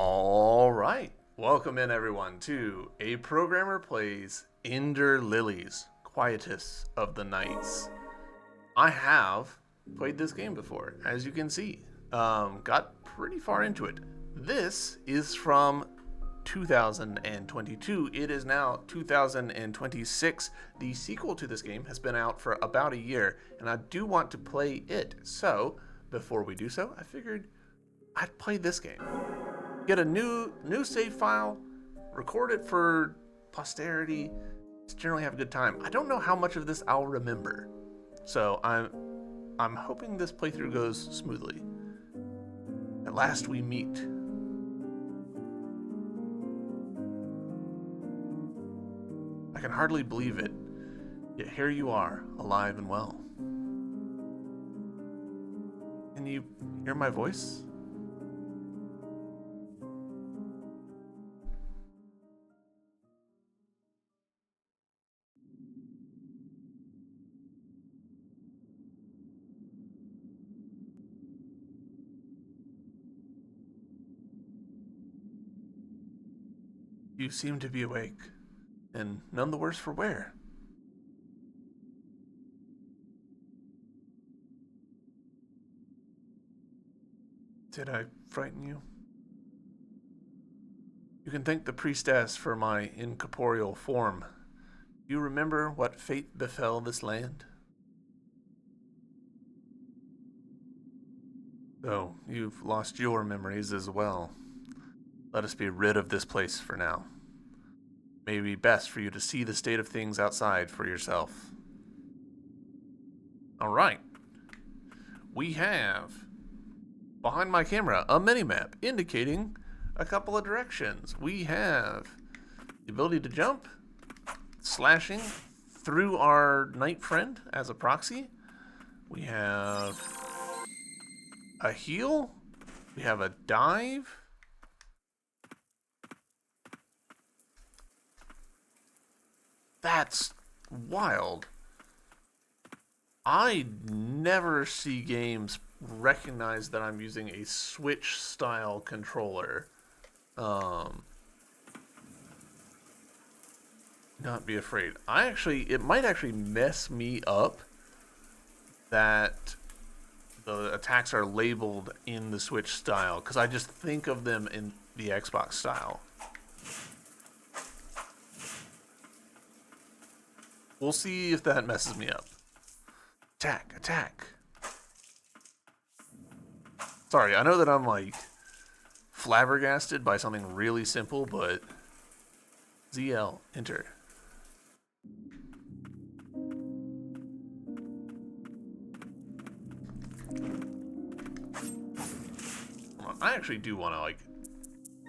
All right. Welcome in, everyone, to A Programmer Plays Ender Lilies, Quietus of the Nights. I have played this game before, as you can see. Got pretty far into it. This is from 2022. It is now 2026. The sequel to this game has been out for about a year, and I do want to play it. So, before we do so, I figured I'd play this game. Get a new save file, record it for posterity, just generally have a good time. I don't know how much of this I'll remember, so I'm hoping this playthrough goes smoothly. At last we meet. I can hardly believe it, yet here you are, alive and well. Can you hear my voice? You seem to be awake, and none the worse for wear. Did I frighten you? You can thank the priestess for my incorporeal form. Do you remember what fate befell this land? So, you've lost your memories as well. Let us be rid of this place for now. It may be best for you to see the state of things outside for yourself. Alright. We have, behind my camera, a mini-map indicating a couple of directions. We have the ability to jump, slashing through our knight friend as a proxy. We have a heal. We have a dive. That's wild. I never see games recognize that I'm using a Switch style controller. Not be afraid. It might actually mess me up that the attacks are labeled in the Switch style, because I just think of them in the Xbox style. We'll see if that messes me up. Attack, attack. Sorry, I know that I'm like flabbergasted by something really simple, but ZL, enter. I actually do want to like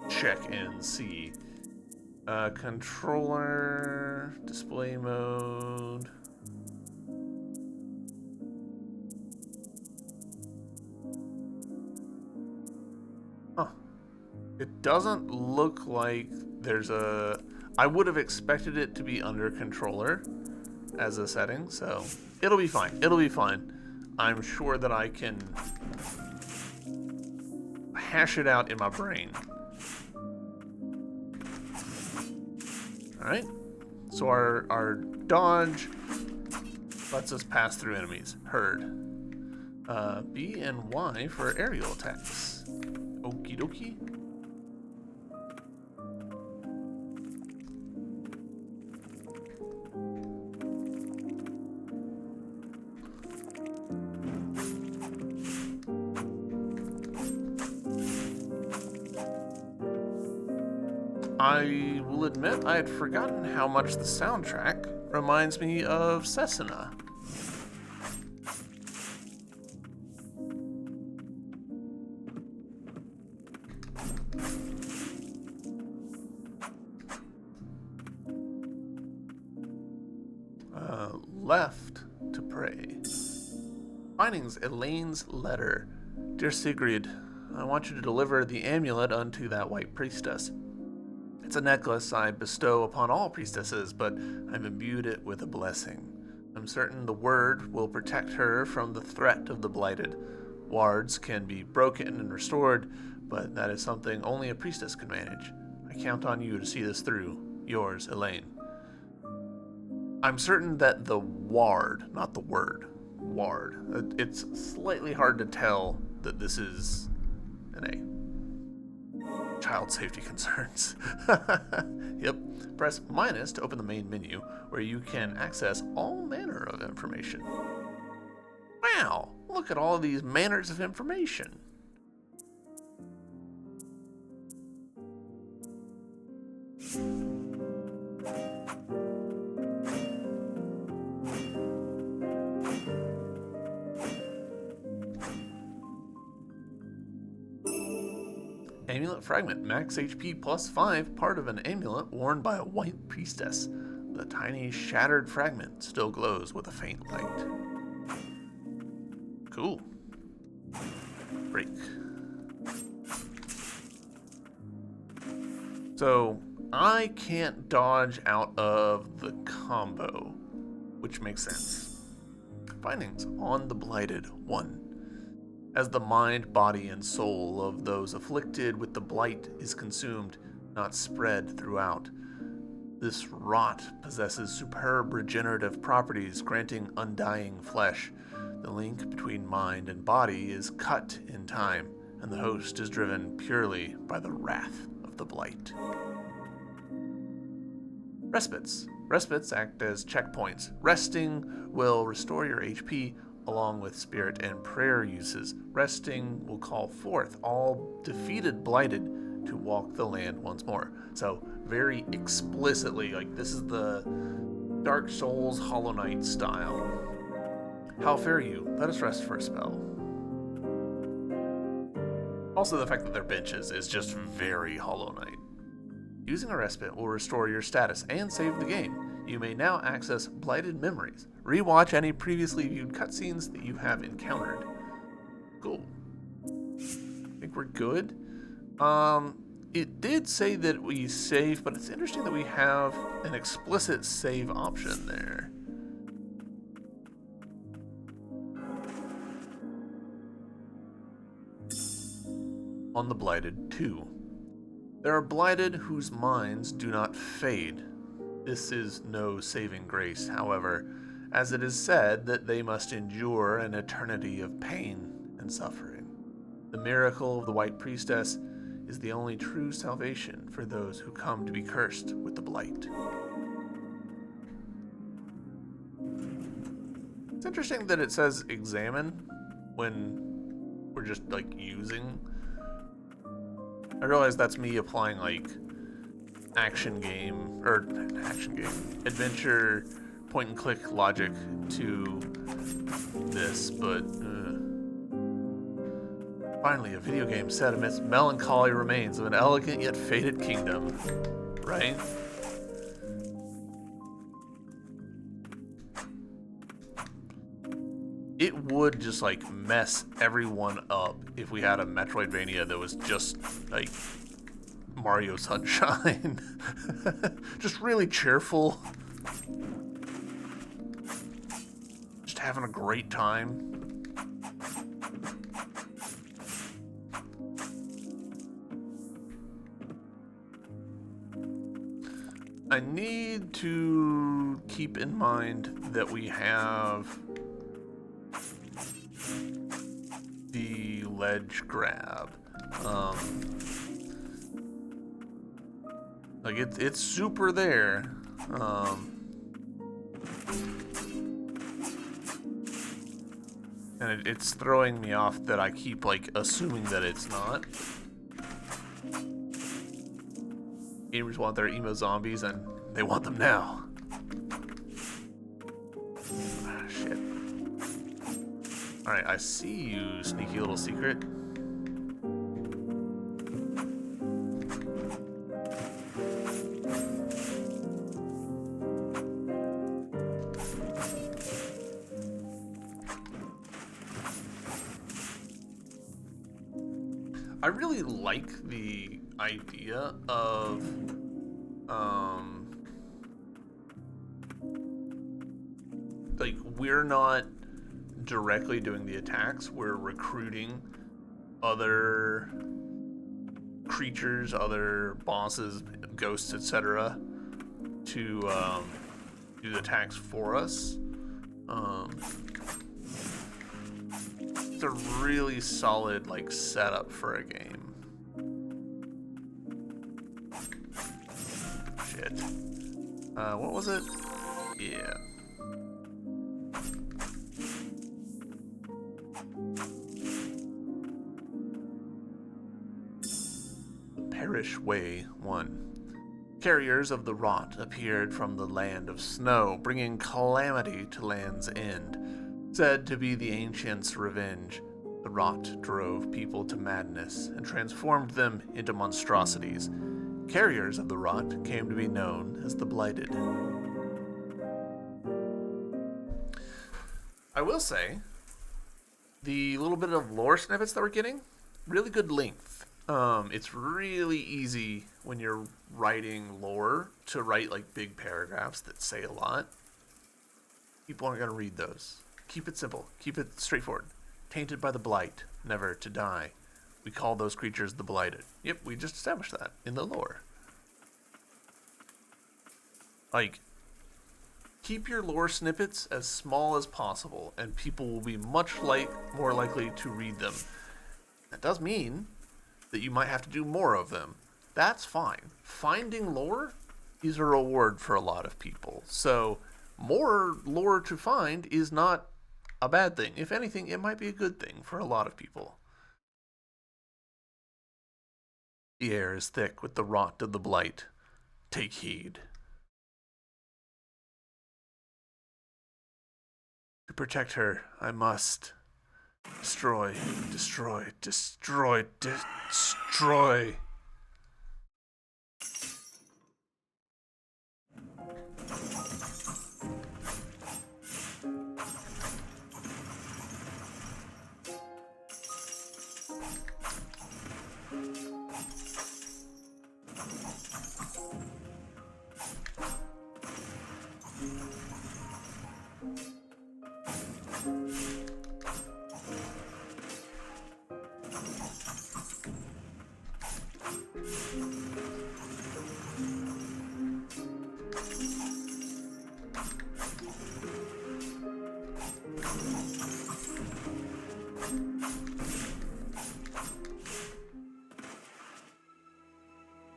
check and see. Controller, display mode. Huh. It doesn't look like there's a... I would have expected it to be under controller as a setting, so it'll be fine. It'll be fine. I'm sure that I can hash it out in my brain. Alright, so our dodge lets us pass through enemies. Heard. B and Y for aerial attacks. Okie dokie. I will admit I had forgotten how much the soundtrack reminds me of Cessna. Left to pray. Findings Elaine's letter. Dear Sigrid, I want you to deliver the amulet unto that white priestess. It's a necklace I bestow upon all priestesses, but I've imbued it with a blessing. I'm certain the word will protect her from the threat of the blighted. Wards can be broken and restored, but that is something only a priestess can manage. I count on you to see this through. Yours, Elaine. I'm certain that the ward, not the word, ward, it's slightly hard to tell that this is an A. Child safety concerns. Yep. Press minus to open the main menu, where you can access all manner of information. Wow, look at all of these manners of information. Amulet fragment, max HP plus 5, part of an amulet worn by a white priestess. The tiny shattered fragment still glows with a faint light. Cool. Break. So, I can't dodge out of the combo, which makes sense. Findings on the Blighted 1. As the mind, body, and soul of those afflicted with the blight is consumed, not spread throughout, this rot possesses superb regenerative properties, granting undying flesh. The link between mind and body is cut in time, and the host is driven purely by the wrath of the blight. Respites. Respites act as checkpoints. Resting will restore your HP along with spirit and prayer uses. Resting will call forth all defeated blighted to walk the land once more. So very explicitly, like, this is the Dark Souls Hollow Knight style. How fare you? Let us rest for a spell. Also, the fact that they're benches is just very Hollow Knight. Using a respite will restore your status and save the game. You may now access Blighted Memories. Rewatch any previously viewed cutscenes that you have encountered. Cool. I think we're good. It did say that we save, but it's interesting that we have an explicit save option there. On the Blighted 2. There are blighted whose minds do not fade. This is no saving grace, however, as it is said that they must endure an eternity of pain and suffering. The miracle of the White Priestess is the only true salvation for those who come to be cursed with the blight. It's interesting that it says examine when we're just, like, using. I realize that's me applying, like, adventure point-and-click logic to this, but finally, a video game set amidst melancholy remains of an elegant yet faded kingdom, right? It would just, like, mess everyone up if we had a Metroidvania that was just, like, Mario Sunshine. Just really cheerful. Just having a great time. I need to keep in mind that we have the ledge grab. Like, it's super there. And it's throwing me off that I keep, like, assuming that it's not. Gamers want their emo zombies, and they want them now. Ah, shit. Alright, I see you, sneaky little secret. I really like the idea of like, we're not directly doing the attacks, we're recruiting other creatures, other bosses, ghosts, etc., to do the attacks for us. It's a really solid like setup for a game. Shit. What was it? Yeah. Parish Way 1. Carriers of the rot appeared from the land of snow, bringing calamity to land's end. Said to be the ancients' revenge, the rot drove people to madness and transformed them into monstrosities. Carriers of the rot came to be known as the Blighted. I will say, the little bit of lore snippets that we're getting, really good length. It's really easy when you're writing lore to write like big paragraphs that say a lot. People aren't going to read those. Keep it simple. Keep it straightforward. Tainted by the blight, never to die. We call those creatures the Blighted. Yep, we just established that in the lore. Like, keep your lore snippets as small as possible, and people will be much more likely to read them. That does mean that you might have to do more of them. That's fine. Finding lore is a reward for a lot of people. So more lore to find is not a bad thing. If anything, it might be a good thing for a lot of people. The air is thick with the rot of the blight. Take heed. To protect her, I must destroy, destroy, destroy, destroy.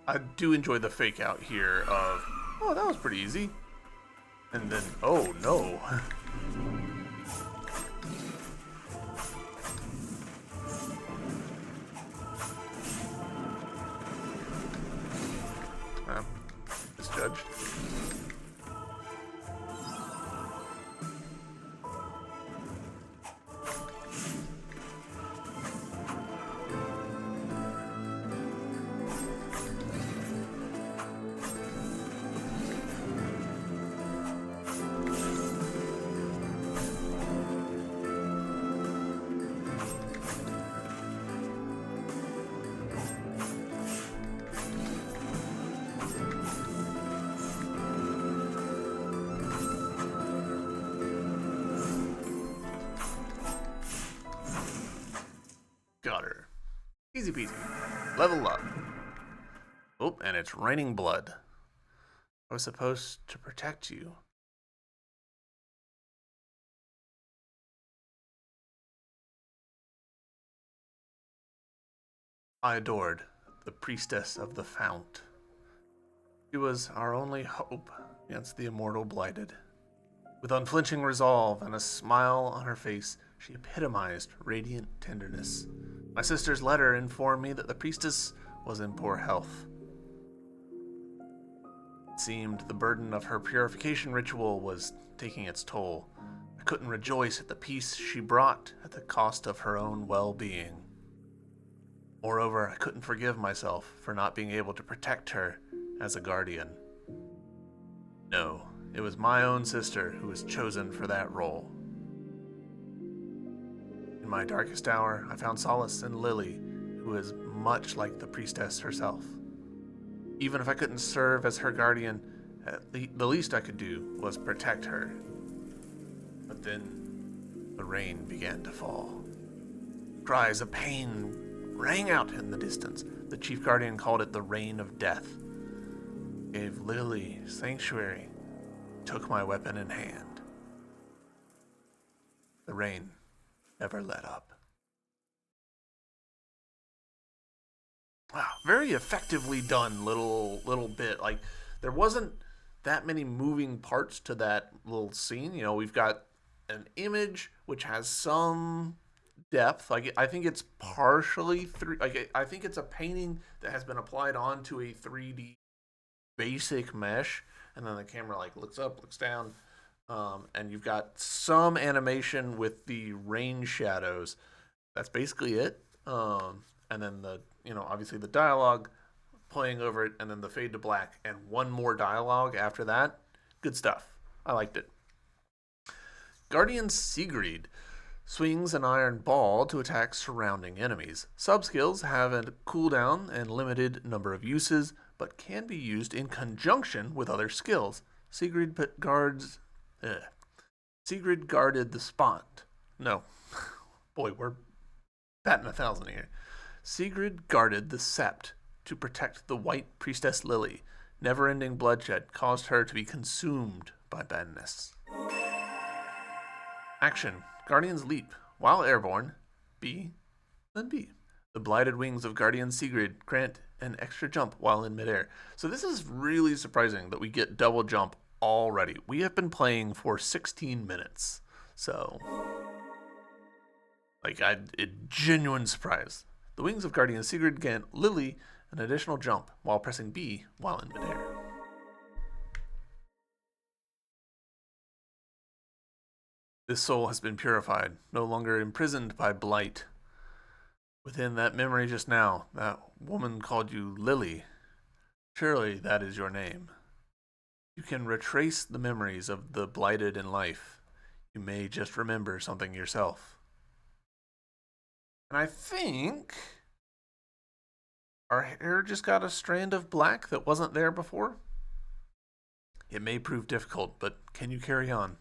I do enjoy the fake out here of, oh, that was pretty easy. And then, oh no. Misjudged. Got her. Easy peasy. Level up. Oh, and it's raining blood. I was supposed to protect you. I adored the priestess of the fount. She was our only hope against the immortal blighted. With unflinching resolve and a smile on her face, she epitomized radiant tenderness. My sister's letter informed me that the priestess was in poor health. It seemed the burden of her purification ritual was taking its toll. I couldn't rejoice at the peace she brought at the cost of her own well-being. Moreover, I couldn't forgive myself for not being able to protect her as a guardian. No, it was my own sister who was chosen for that role. In my darkest hour, I found solace in Lily, who is much like the priestess herself. Even if I couldn't serve as her guardian, the least I could do was protect her. But then the rain began to fall. Cries of pain rang out in the distance. The chief guardian called it the Rain of Death. Gave Lily sanctuary, took my weapon in hand. The rain never let up. Wow, very effectively done little bit. Like, there wasn't that many moving parts to that little scene. You know, we've got an image which has some depth. Like, I think it's partially I think it's a painting that has been applied onto a 3D basic mesh, and then the camera like looks up, looks down, and you've got some animation with the rain shadows. That's basically it. And then obviously the dialogue playing over it, and then the fade to black, and one more dialogue after that. Good stuff. I liked it. Guardian Sigrid swings an iron ball to attack surrounding enemies. Sub-skills have a cooldown and limited number of uses, but can be used in conjunction with other skills. Sigrid guarded the spot. No. Boy, we're batting 1,000 here. Sigrid guarded the sept to protect the white priestess Lily. Never-ending bloodshed caused her to be consumed by madness. Action. Guardians leap. While airborne, B, then B. The blighted wings of Guardian Sigrid grant an extra jump while in midair. So this is really surprising that we get double jump already. We have been playing for 16 minutes. So, a genuine surprise. The wings of Guardian Sigrid grant Lily an additional jump while pressing B while in midair. This soul has been purified, no longer imprisoned by blight. Within that memory just now, that woman called you Lily. Surely that is your name. You can retrace the memories of the blighted in life. You may just remember something yourself. And I think our hair just got a strand of black that wasn't there before. It may prove difficult, but can you carry on?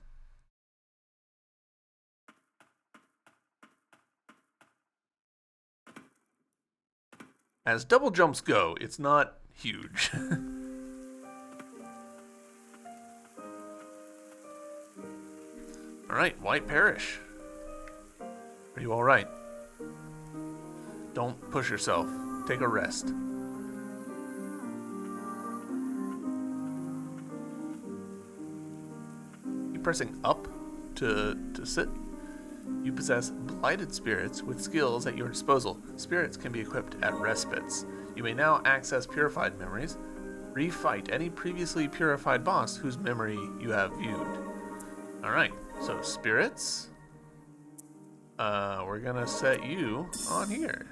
As double jumps go, it's not huge. Alright, White Parish. Are you alright? Don't push yourself. Take a rest. Keep pressing up to sit. You possess blighted spirits with skills at your disposal. Spirits can be equipped at respites. You may now access purified memories. Refight any previously purified boss whose memory you have viewed. Alright, so spirits. We're gonna set you on here.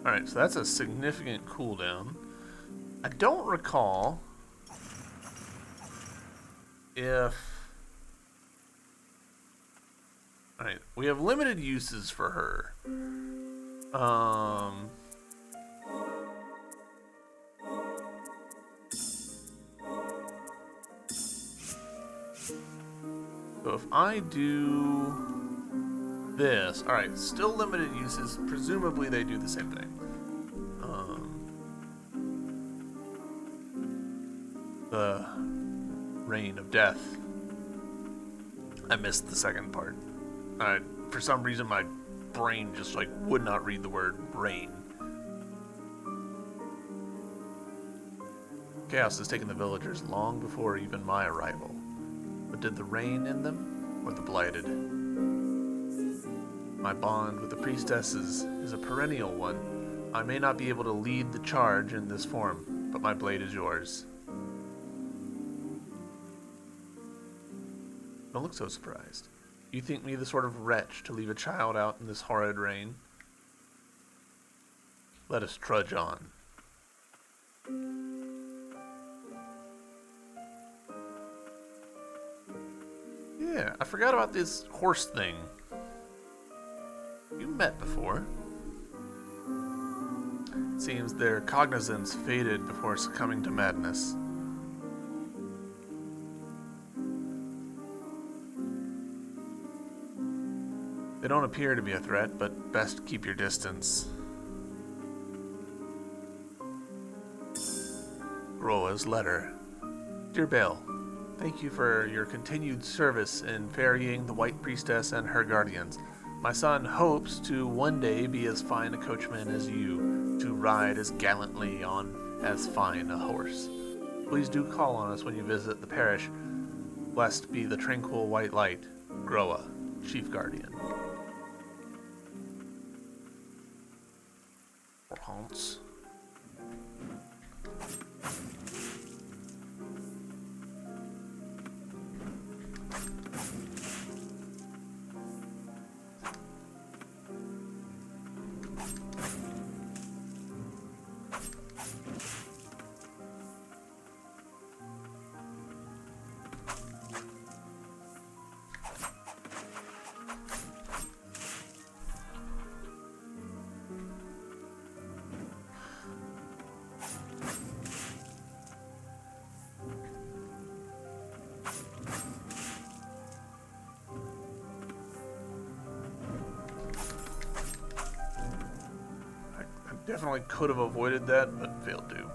Alright, so that's a significant cooldown. I don't recall if... Alright, we have limited uses for her. So if I do this, alright, still limited uses. Presumably they do the same thing. The Rain of Death. I missed the second part. For some reason my brain just would not read the word rain. Chaos has taken the villagers long before even my arrival. But did the rain in them, or the blighted? My bond with the priestesses is a perennial one. I may not be able to lead the charge in this form, but my blade is yours. Don't look so surprised. You think me the sort of wretch to leave a child out in this horrid rain? Let us trudge on. Yeah, I forgot about this horse thing. You met before. It seems their cognizance faded before succumbing to madness. They don't appear to be a threat, but best keep your distance. Groa's letter. Dear Bale, thank you for your continued service in ferrying the White Priestess and her guardians. My son hopes to one day be as fine a coachman as you, to ride as gallantly on as fine a horse. Please do call on us when you visit the parish. Blessed be the tranquil white light. Groa, Chief Guardian. Or haunts. Definitely could have avoided that, but failed to.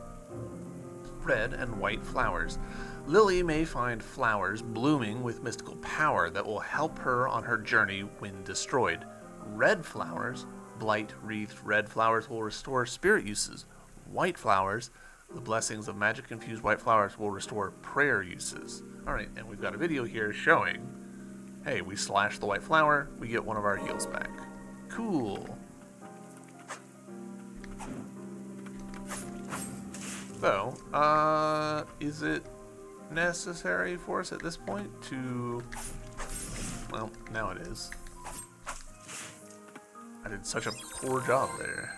Red and white flowers. Lily may find flowers blooming with mystical power that will help her on her journey when destroyed. Red flowers, blight-wreathed red flowers, will restore spirit uses. White flowers, the blessings of magic-infused white flowers, will restore prayer uses. Alright, and we've got a video here showing, hey, we slash the white flower, we get one of our heals back. Cool. So, is it necessary for us at this point to... Well, now it is. I did such a poor job there.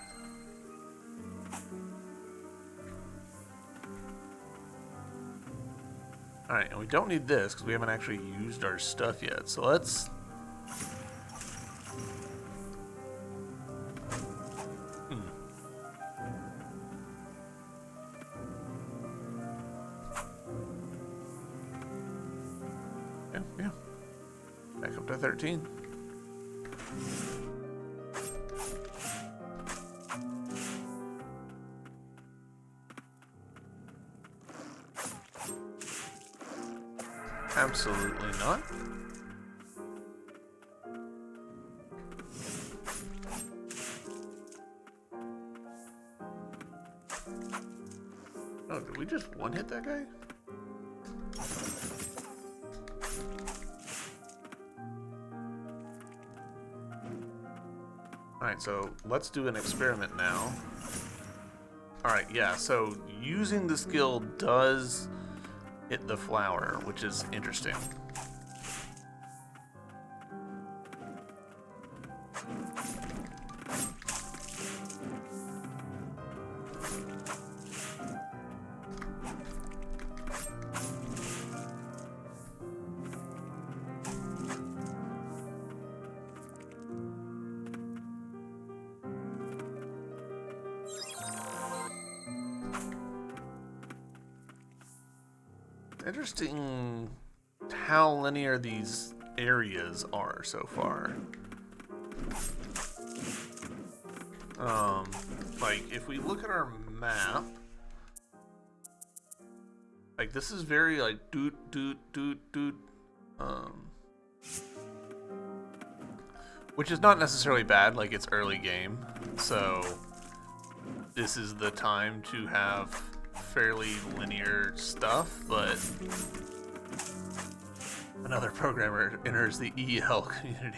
Alright, and we don't need this because we haven't actually used our stuff yet. So let's... Yeah. Back up to 13. Absolutely not. Oh, did we just one-hit that guy? Alright, so let's do an experiment now. Alright, yeah, so using the skill does hit the flower, which is interesting. Interesting how linear these areas are so far. Like, if we look at our map, like, this is very, like, doot, doot, doot, doot, which is not necessarily bad, like, it's early game, so this is the time to have fairly linear stuff, but another programmer enters the EL community.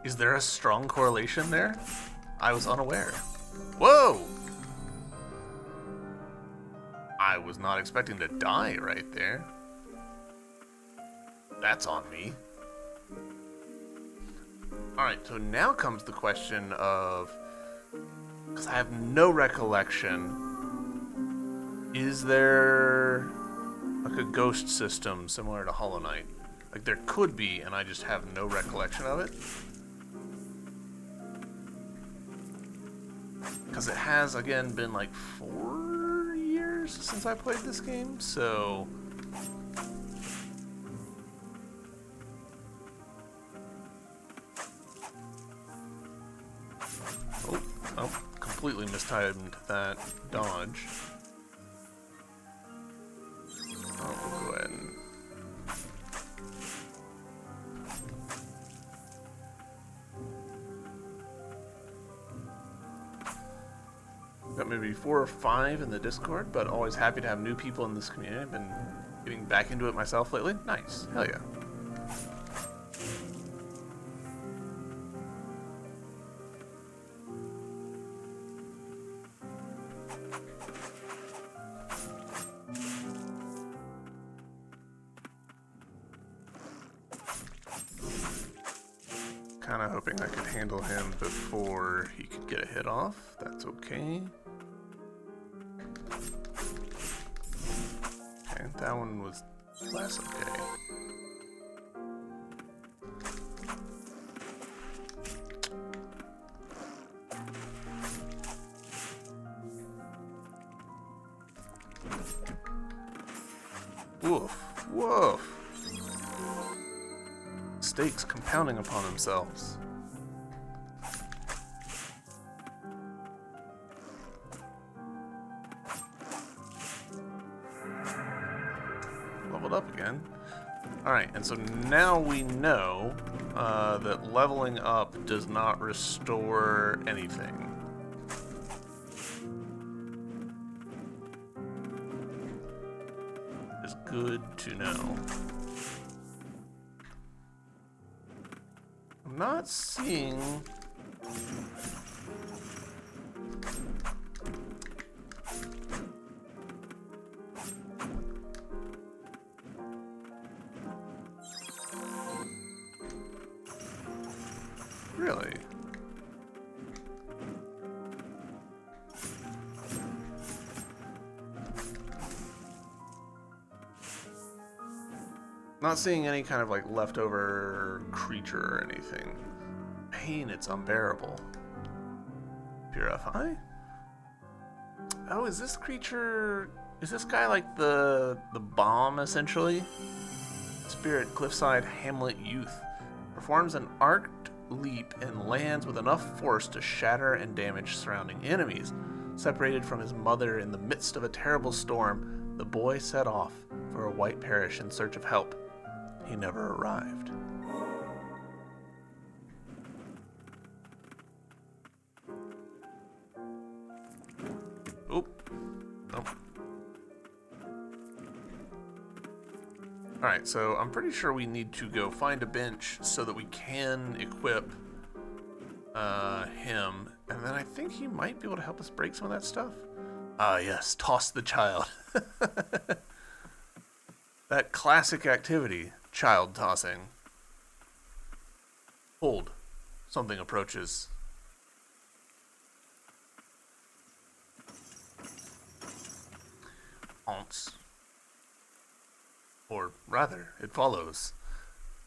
Is there a strong correlation there? I was unaware. Whoa! I was not expecting to die right there. That's on me. Alright, so now comes the question of, because I have no recollection, is there like a ghost system similar to Hollow Knight? Like, there could be, and I just have no recollection of it. Because it has, again, been like 4 years since I played this game, so... completely mistimed that dodge. Oh, we'll go ahead and... Got maybe 4 or 5 in the Discord, but always happy to have new people in this community. I've been getting back into it myself lately. Nice. Hell yeah. Kind of hoping I could handle him before he could get a hit off. That's okay. Okay, that one was less okay. Woof, woof. Stakes compounding upon themselves. Leveled up again. Alright, and so now we know that leveling up does not restore anything. It's good to know. I'm not seeing... Really? Not seeing any kind of like leftover creature or anything. Pain, it's unbearable. Purify? Oh, is this creature... Is this guy like the bomb, essentially? Spirit Cliffside Hamlet Youth. Performs an arced leap and lands with enough force to shatter and damage surrounding enemies. Separated from his mother in the midst of a terrible storm, the boy set off for a white parish in search of help. He never arrived. Oop. Nope. Alright, so I'm pretty sure we need to go find a bench so that we can equip him. And then I think he might be able to help us break some of that stuff. Ah, yes, toss the child. That classic activity, child tossing. Hold. Something approaches. Aunts. Or rather, it follows.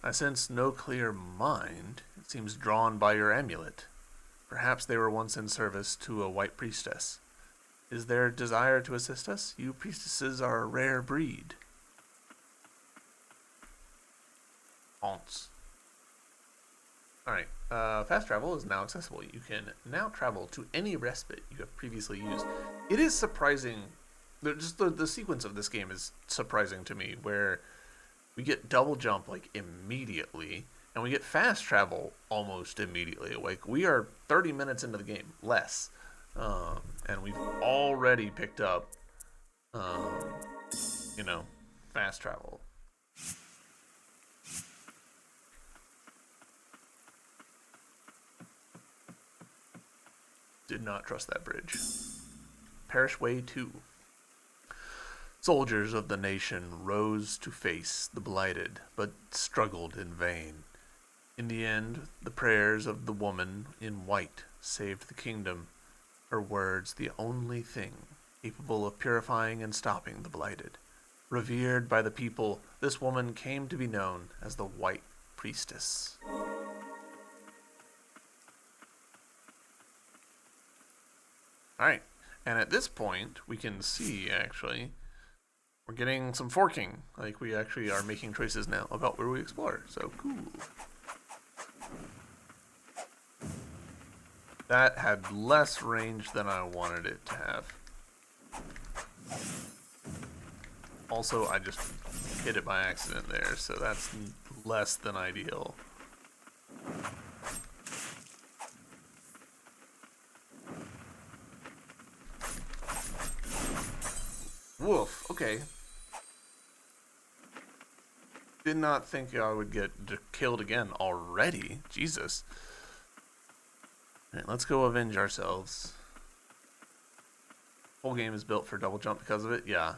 I sense no clear mind. It seems drawn by your amulet. Perhaps they were once in service to a white priestess. Is there desire to assist us? You priestesses are a rare breed. Aunts. Alright, fast travel is now accessible. You can now travel to any respite you have previously used. It is surprising, just the sequence of this game is surprising to me, where we get double jump like immediately, and we get fast travel almost immediately. Like, we are 30 minutes into the game, less, and we've already picked up, you know, fast travel. Did not trust that bridge. Parish Way 2. Soldiers of the nation rose to face the blighted, but struggled in vain. In the end, the prayers of the woman in white saved the kingdom. Her words the only thing capable of purifying and stopping the blighted. Revered by the people, this woman came to be known as the White Priestess. Alright, and at this point, we can see, actually, we're getting some forking. Like, we actually are making choices now about where we explore, so cool. That had less range than I wanted it to have. Also, I just hit it by accident there, so that's less than ideal. Woof, okay. Did not think I would get killed again already. Jesus. Alright, let's go avenge ourselves. Whole game is built for double jump because of it? Yeah.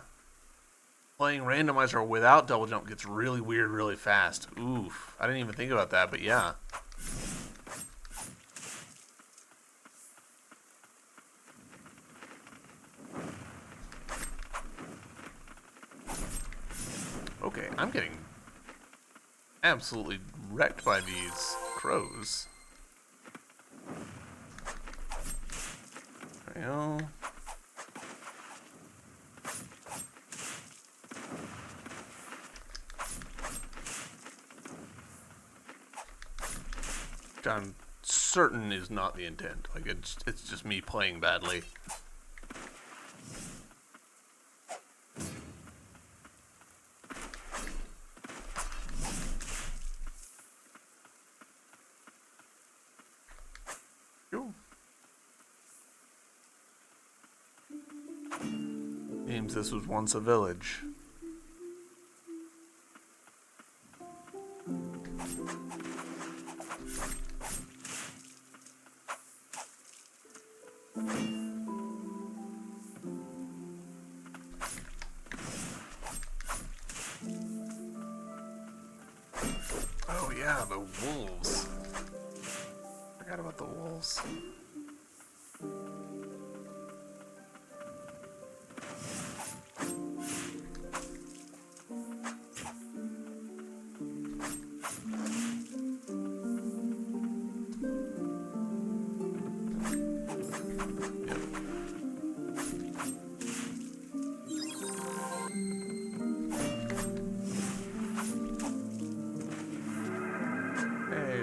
Playing randomizer without double jump gets really weird really fast. Oof. I didn't even think about that, but yeah. Okay, I'm getting absolutely wrecked by these crows. There we go. Which I'm certain is not the intent. Like, it's just me playing badly. Seems this was once a village. Oh yeah, the wolves. Forgot about the wolves.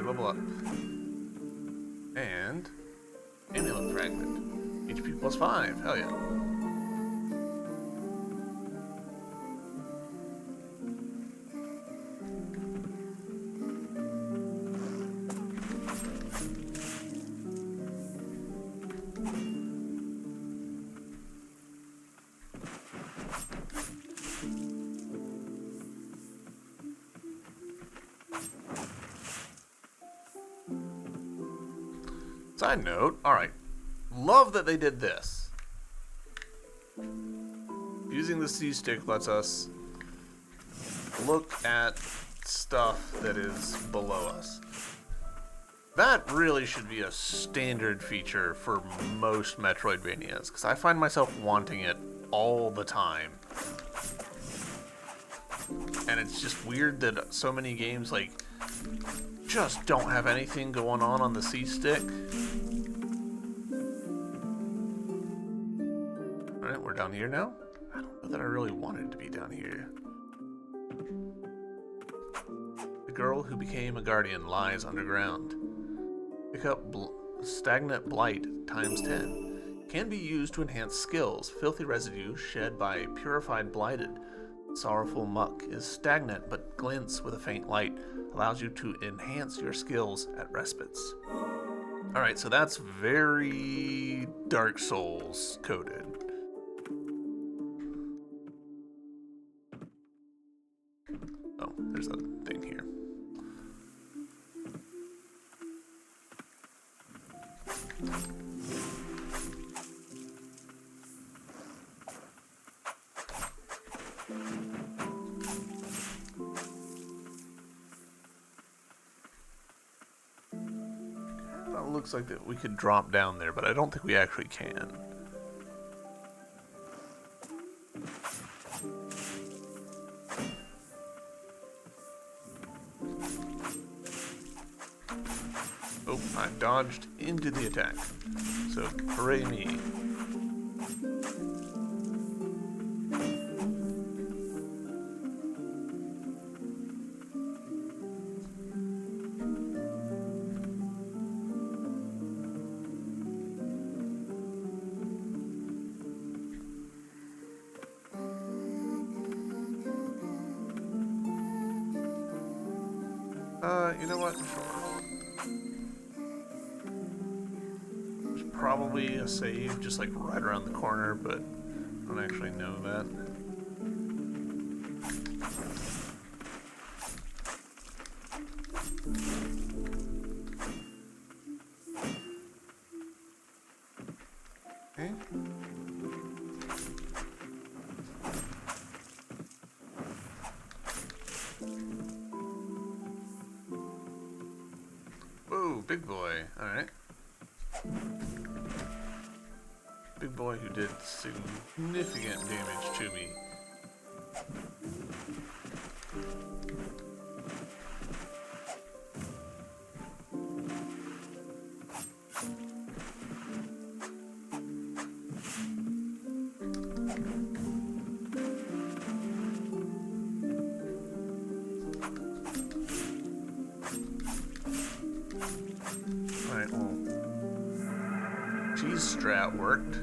Level up. And amulet fragment. HP plus 5. Hell yeah. Side note, alright. Love that they did this. Using the C stick lets us look at stuff that is below us. That really should be a standard feature for most Metroidvanias, because I find myself wanting it all the time. And it's just weird that so many games, like, just don't have anything going on the C stick. Alright, we're down here now. I don't know that I really wanted to be down here. The girl who became a guardian lies underground. Pick up stagnant blight times 10. Can be used to enhance skills. Filthy residue shed by purified blighted. Sorrowful muck is stagnant but glints with a faint light. Allows you to enhance your skills at respites. Alright, so that's very Dark Souls coded. Oh, there's a thing here. It looks like that we could drop down there, but I don't think we actually can. Oh, I dodged into the attack. So, hooray me. You know what? Sure. There's probably a save just like right around the corner, but I don't actually know that. Okay. Whoa, big boy. Alright. Big boy who did significant damage to me. Alright, well, cheese strat worked.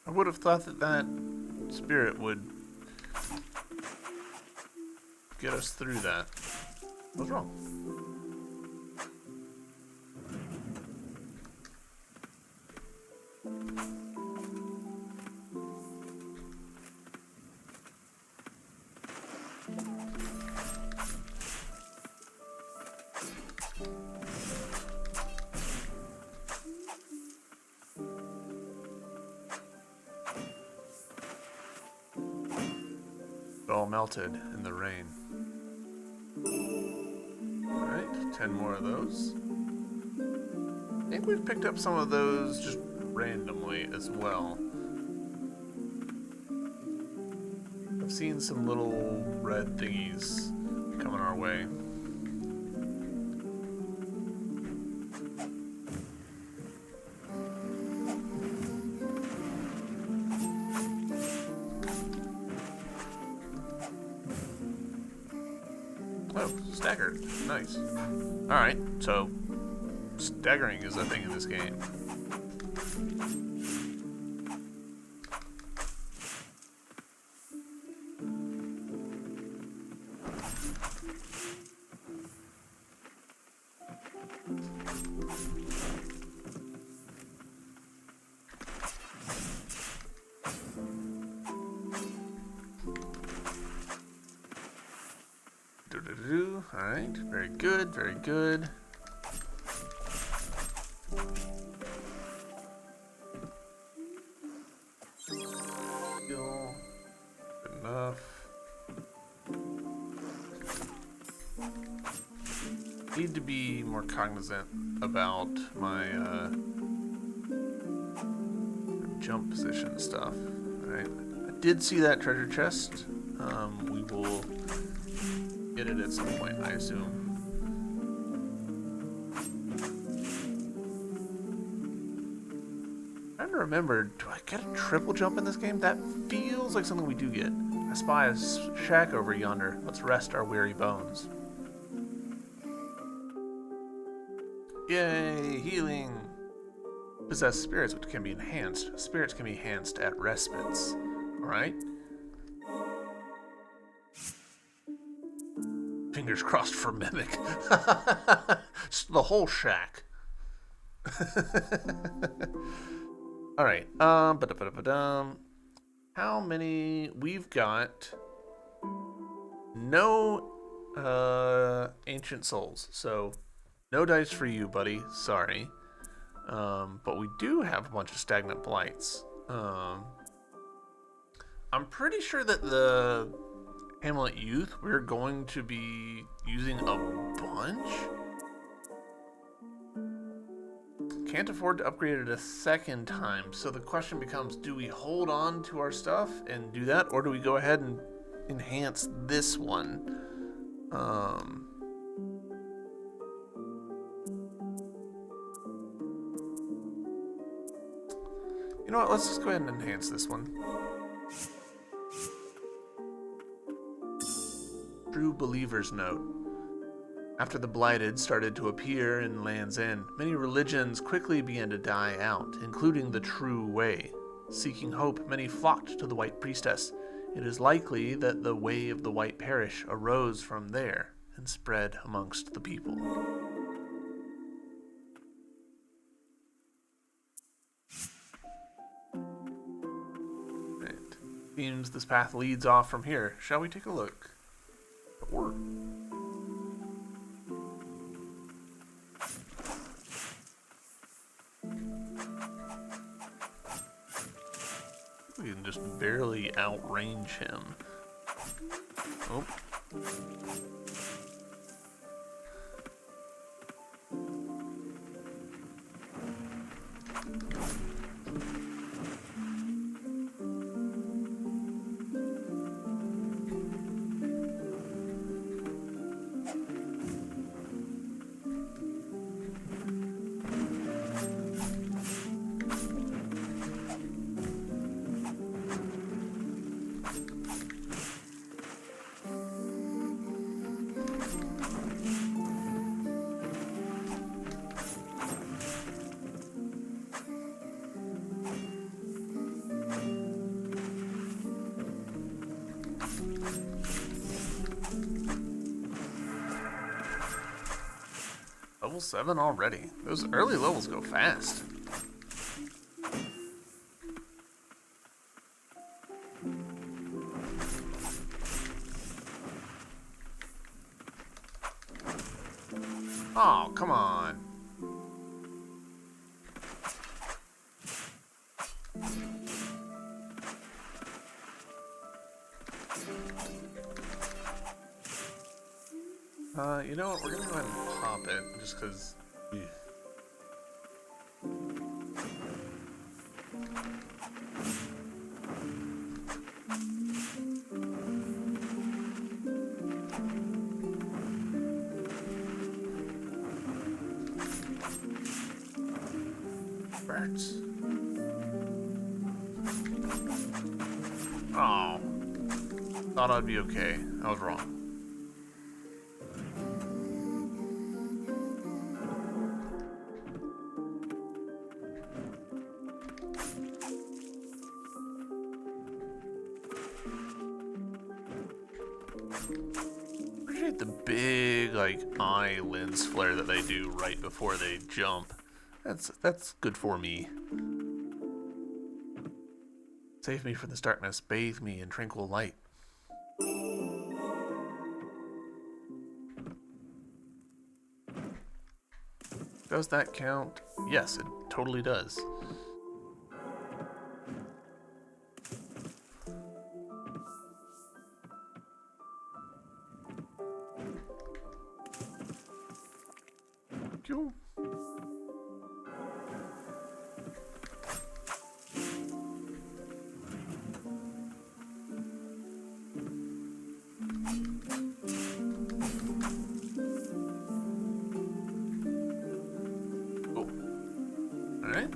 I would have thought that that spirit would get us through that. What's wrong? It all melted in the rain. Alright, 10 more of those. I think we've picked up some of those just randomly as well. I've seen some little red thingies coming our way. Oh, staggered. Nice. Alright, so staggering is a thing in this game. Alright, very good, very good. Skill. Good enough. Need to be more cognizant about my jump position stuff. Alright. I did see that treasure chest. We will get it at some point, I assume. I'm trying to remember, do I get a triple jump in this game? That feels like something we do get. I spy a shack over yonder. Let's rest our weary bones. Yay, healing! Possess spirits which can be enhanced. Spirits can be enhanced at respites. Alright. Fingers crossed for Mimic. The whole shack. Alright. How many? We've got no ancient souls. So no dice for you, buddy. Sorry. But we do have a bunch of stagnant blights. I'm pretty sure that the Hamlet Youth, we're going to be using a bunch. Can't afford to upgrade it a second time, so the question becomes, do we hold on to our stuff and do that, or do we go ahead and enhance this one? You know what? Let's just go ahead and enhance this one. True Believer's Note. After the Blighted started to appear in Land's End, many religions quickly began to die out, including the True Way. Seeking hope, many flocked to the White Priestess. It is likely that the Way of the White Parish arose from there and spread amongst the people. Right. Seems this path leads off from here. Shall we take a look? Or we can just barely outrange him. Oh. Level 7 already. Those early levels go fast. Oh, come on. You know what? We're gonna go ahead and pop it just because. Birds. Oh. Thought I'd be okay. I was wrong. Appreciate the big, like, eye lens flare that they do right before they jump. That's good for me. Save me from this darkness, bathe me in tranquil light. Does that count? Yes, it totally does. Cool. Alright.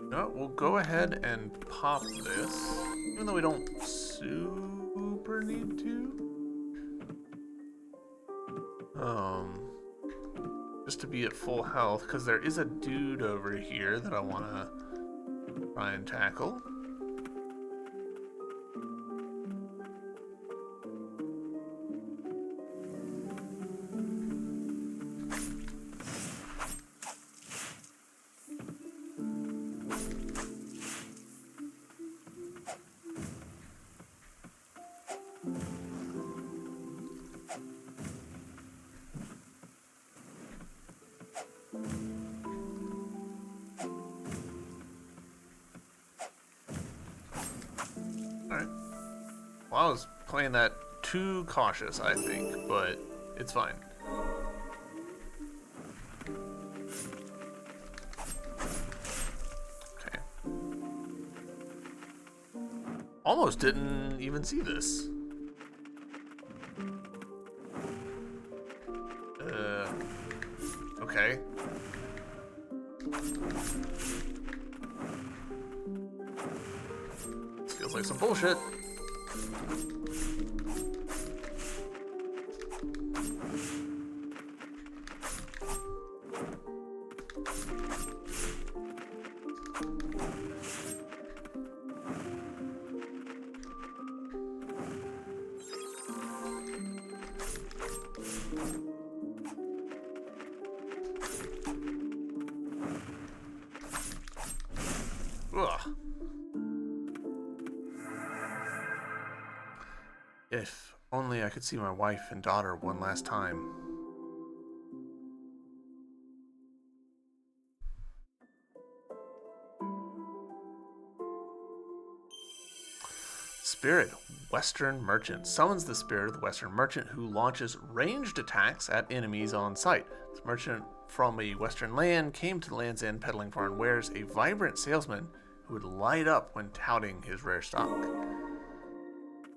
No, we'll go ahead and pop this, even though we don't super need to. Just to be at full health, because there is a dude over here that I want to try and tackle. Alright. Well, I was playing that too cautious, I think, but it's fine. Okay. Almost didn't even see this. Okay. This feels like some bullshit. Ugh. If only I could see my wife and daughter one last time. Spirit, Western Merchant. Summons the spirit of the Western Merchant who launches ranged attacks at enemies on sight. This merchant from a Western land came to the Land's End peddling foreign wares, a vibrant salesman who would light up when touting his rare stock.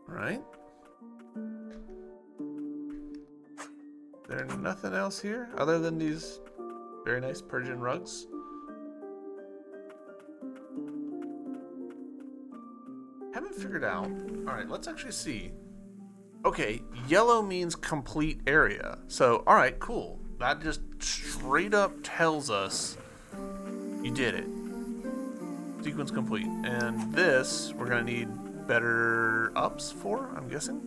Alright. There's nothing else here other than these very nice Persian rugs. Haven't figured out. Alright, let's actually see. Okay, yellow means complete area. So, alright, cool. That just straight up tells us you did it. Sequence complete. And this, we're going to need better ups for, I'm guessing.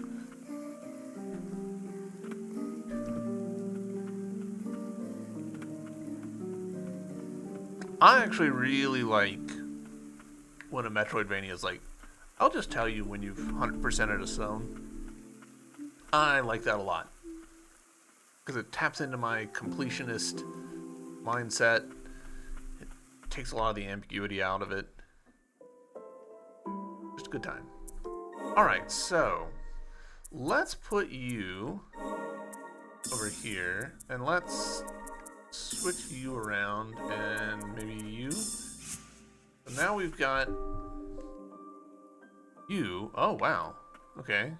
I actually really like when a Metroidvania is like, I'll just tell you when you've 100%ed a zone. I like that a lot. Because it taps into my completionist mindset. It takes a lot of the ambiguity out of it. Just a good time. Alright, so let's put you over here. And let's switch you around and maybe you. So now we've got you. Oh, wow. Okay.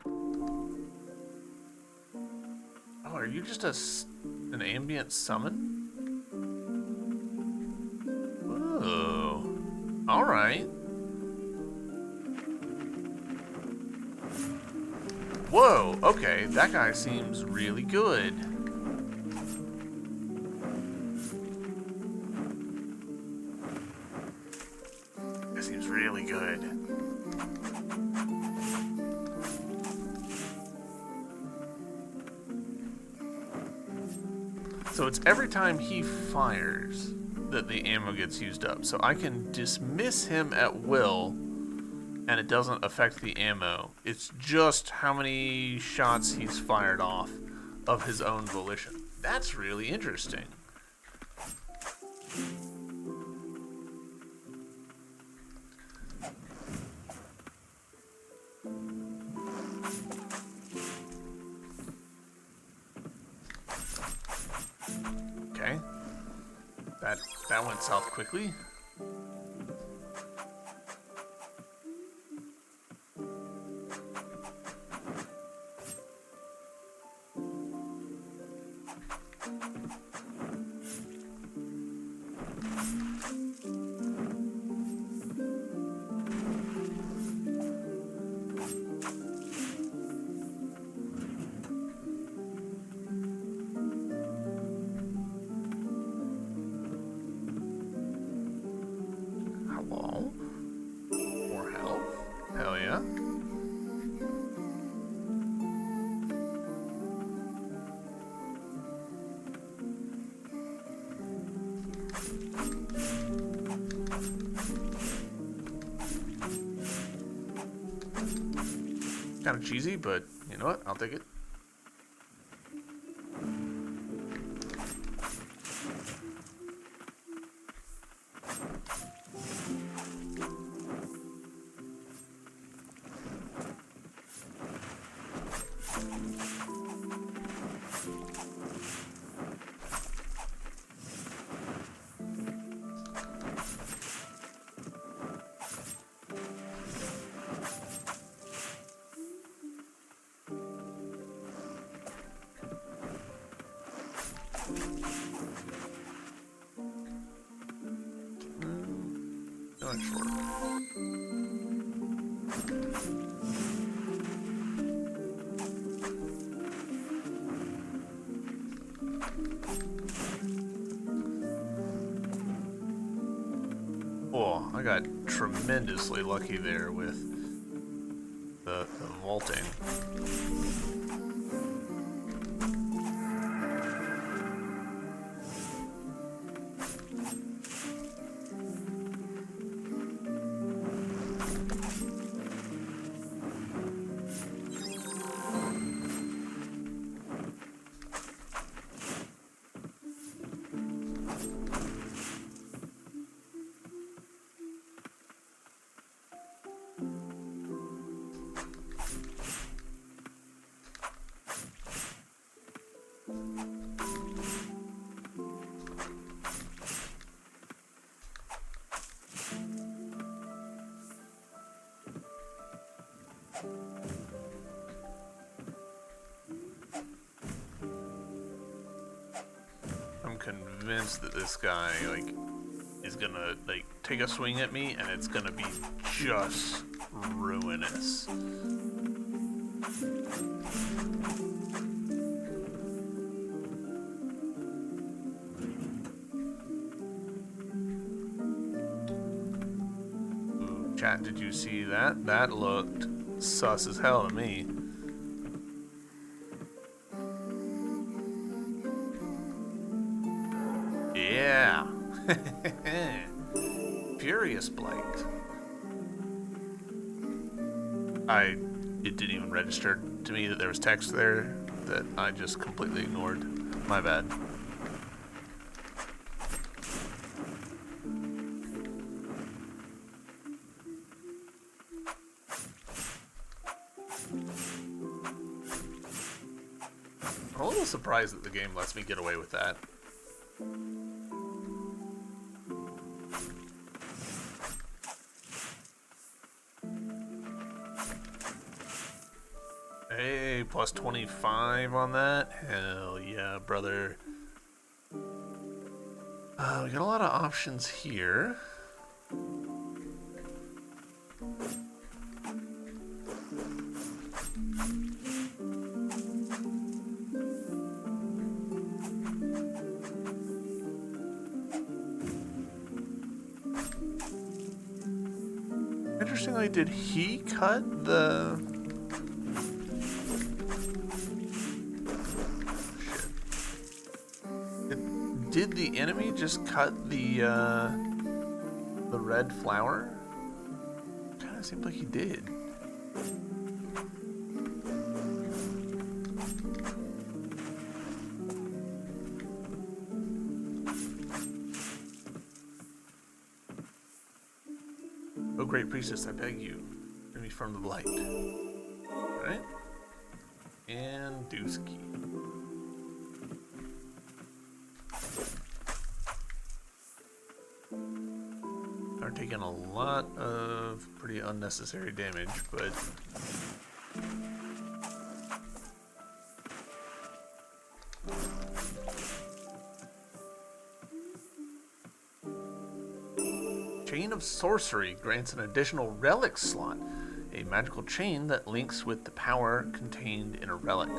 Oh, are you just an ambient summon? Oh. Alright. Whoa, okay. That guy seems really good. That seems really good. So it's every time he fires that the ammo gets used up. So I can dismiss him at will, and it doesn't affect the ammo. It's just how many shots he's fired off of his own volition. That's really interesting. Okay. That went south quickly. More health. Hell yeah. Kind of cheesy, but you know what? I'll take it. not sure. Oh, I got tremendously lucky there with the vaulting. I'm convinced that this guy, like, is gonna, like, take a swing at me and it's gonna be just ruinous. Ooh, chat, did you see that? That looked sus as hell to me. Yeah. Furious Blight. It didn't even register to me that there was text there that I just completely ignored. My bad. I'm a little surprised that the game lets me get away with that. Hey, plus 25 on that? Hell yeah, brother. We got a lot of options here. Interestingly, did he cut the... Did the enemy just cut the red flower? Kind of seemed like he did. Oh, great priestess, I beg you, free me from the blight. All right, and Dusky. Are taking a lot of pretty unnecessary damage, but Chain of Sorcery grants an additional relic slot, a magical chain that links with the power contained in a relic.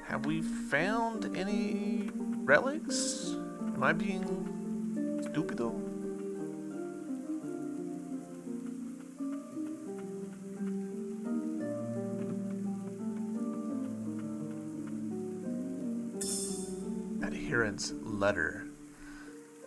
Have we found any relics? Am I being stupido? Adherent's letter.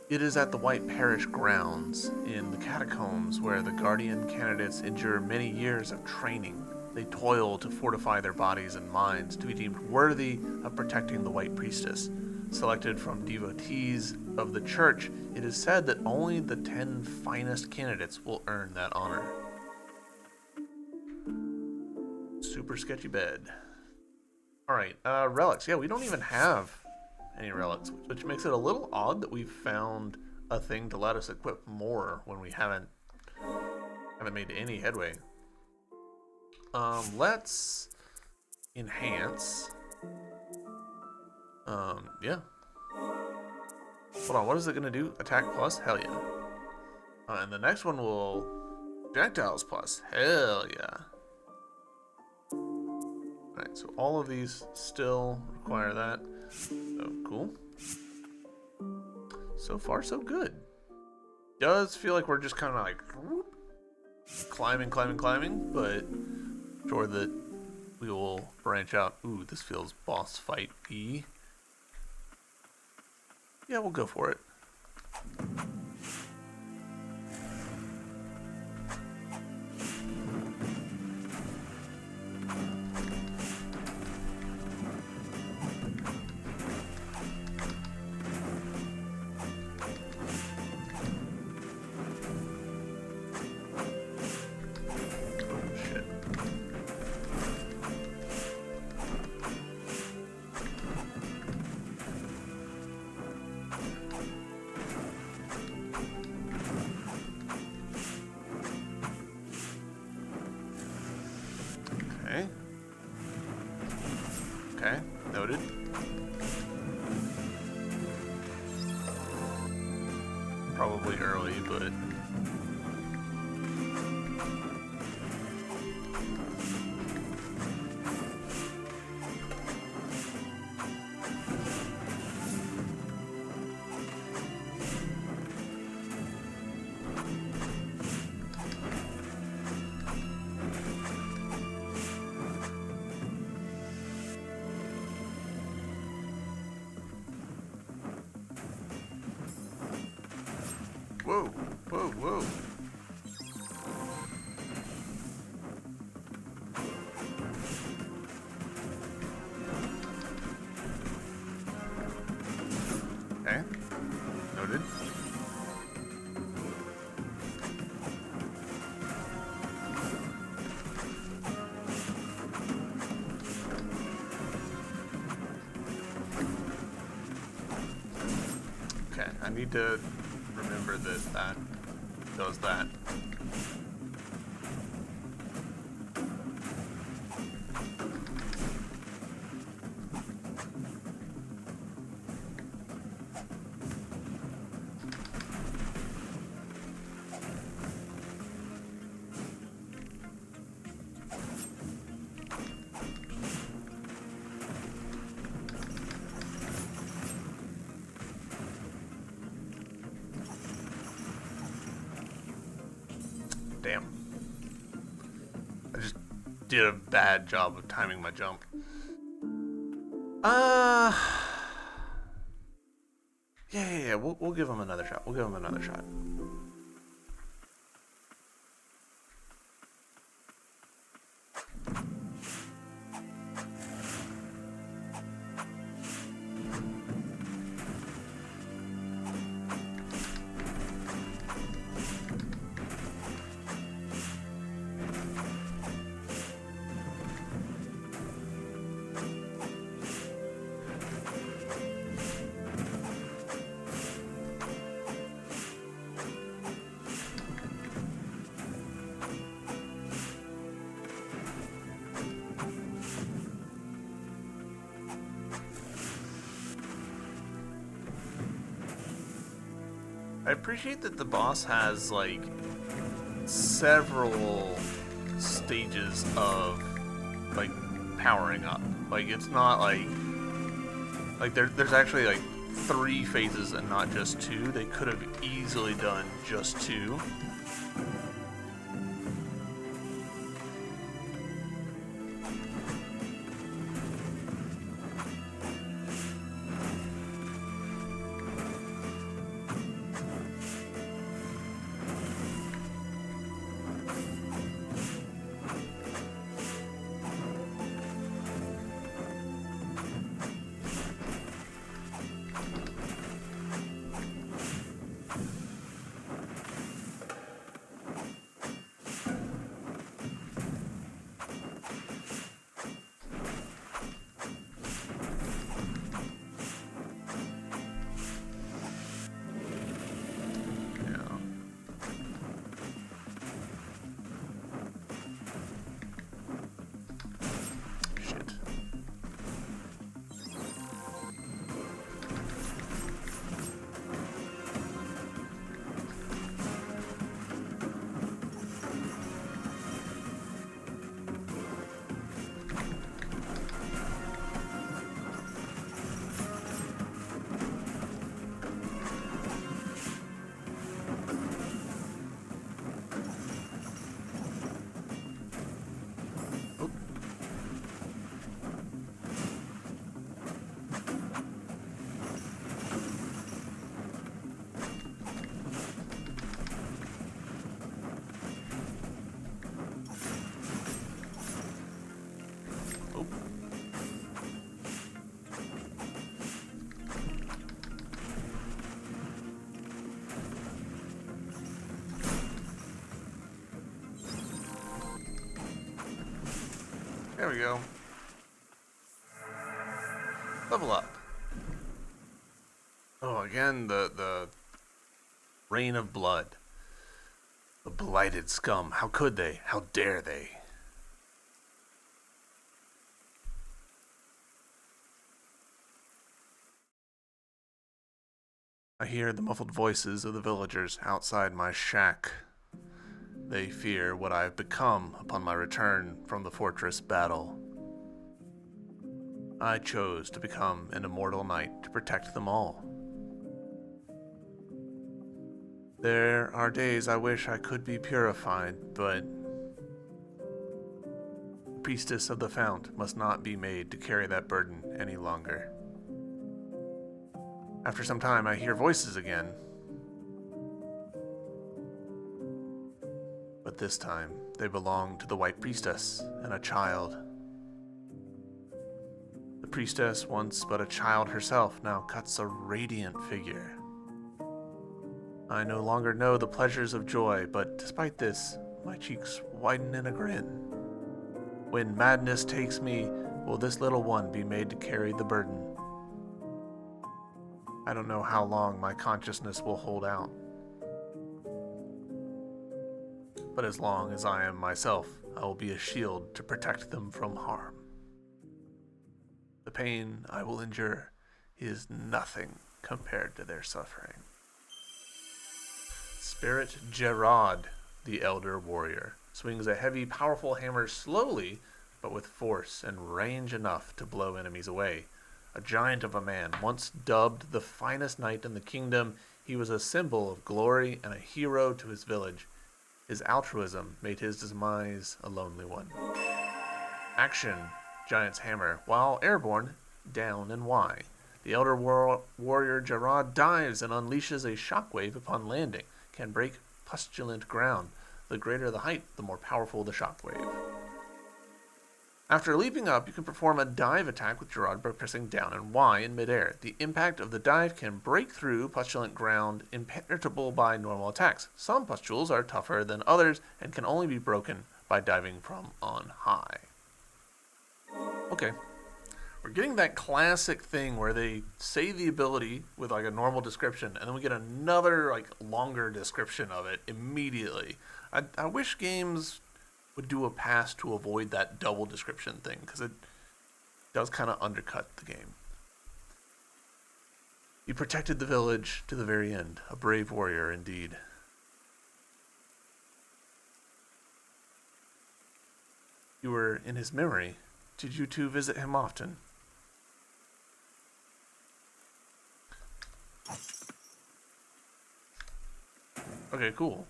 It is at the White Parish grounds in the catacombs where the Guardian candidates endure many years of training. They toil to fortify their bodies and minds to be deemed worthy of protecting the White Priestess. Selected from devotees of the church, it is said that only the 10 finest candidates will earn that honor. Super sketchy bed. Alright, relics. Yeah, we don't even have any relics, which makes it a little odd that we've found a thing to let us equip more when we haven't made any headway. Let's enhance. Yeah. Hold on, what is it gonna do? Attack plus? Hell yeah. And the next one will projectiles plus. Hell yeah. Alright, so all of these still require that. So cool. So far, so good. Does feel like we're just kind of like whoop, climbing, but sure that we will branch out. Ooh, this feels boss fight-y. Yeah, we'll go for it. Okay, noted. Probably early, but... Whoa, whoa, whoa. Okay, noted. Okay, I need to remember that that does that. Damn. I just did a bad job of timing my jump. Yeah. We'll give him another shot. We'll give him another shot. I appreciate that the boss has like several stages of like powering up. Like it's not like there's actually like 3 phases and not just 2. They could have easily done just 2. There we go. Level up. Oh, again, the rain of blood. The blighted scum. How could they? How dare they? I hear the muffled voices of the villagers outside my shack. They fear what I have become upon my return from the fortress battle. I chose to become an immortal knight to protect them all. There are days I wish I could be purified, but the priestess of the fount must not be made to carry that burden any longer. After some time, I hear voices again. But this time, they belong to the White Priestess and a child. The priestess, once but a child herself, now cuts a radiant figure. I no longer know the pleasures of joy, but despite this, my cheeks widen in a grin. When madness takes me, will this little one be made to carry the burden? I don't know how long my consciousness will hold out. But as long as I am myself, I will be a shield to protect them from harm. The pain I will endure is nothing compared to their suffering. Spirit Gerard, the Elder Warrior, swings a heavy, powerful hammer slowly, but with force and range enough to blow enemies away. A giant of a man, once dubbed the finest knight in the kingdom, he was a symbol of glory and a hero to his village. His altruism made his demise a lonely one. Action, Giant's Hammer, while airborne, down and Y. The Elder Warrior Gerard dives and unleashes a shockwave upon landing, can break pustulant ground. The greater the height, the more powerful the shockwave. After leaping up, you can perform a dive attack with Gerard by pressing down and Y in midair. The impact of the dive can break through pustulant ground impenetrable by normal attacks. Some pustules are tougher than others and can only be broken by diving from on high. Okay. We're getting that classic thing where they say the ability with like a normal description, and then we get another like longer description of it immediately. I wish games would do a pass to avoid that double description thing, because it does kind of undercut the game. You protected the village to the very end. A brave warrior indeed. You were in his memory. Did you two visit him often? Okay, cool.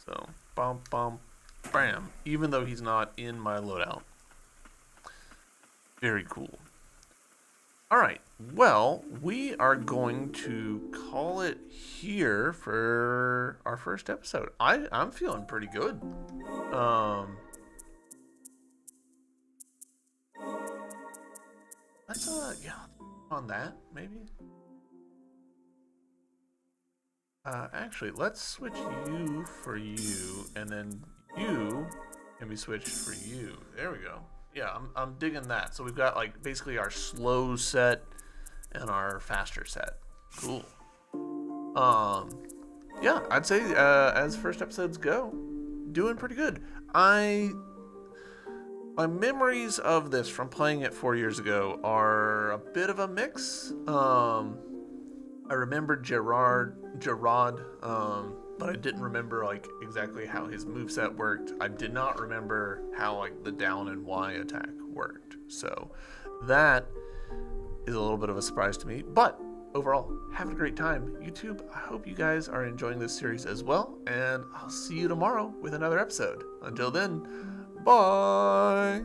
So, bump, bump, bam. Even though he's not in my loadout. Very cool. Alright, well, we are going to call it here for our first episode. I'm feeling pretty good. Let's, yeah, on that, maybe? Actually, let's switch you for you, and then you can be switched for you. There we go. Yeah, I'm digging that. So we've got like basically our slow set and our faster set. Cool. Yeah, I'd say as first episodes go, doing pretty good. My memories of this from playing it 4 years ago are a bit of a mix. I remembered Gerard, but I didn't remember like exactly how his moveset worked. I did not remember how like the down and Y attack worked. So that is a little bit of a surprise to me. But overall, having a great time. YouTube, I hope you guys are enjoying this series as well, and I'll see you tomorrow with another episode. Until then, bye!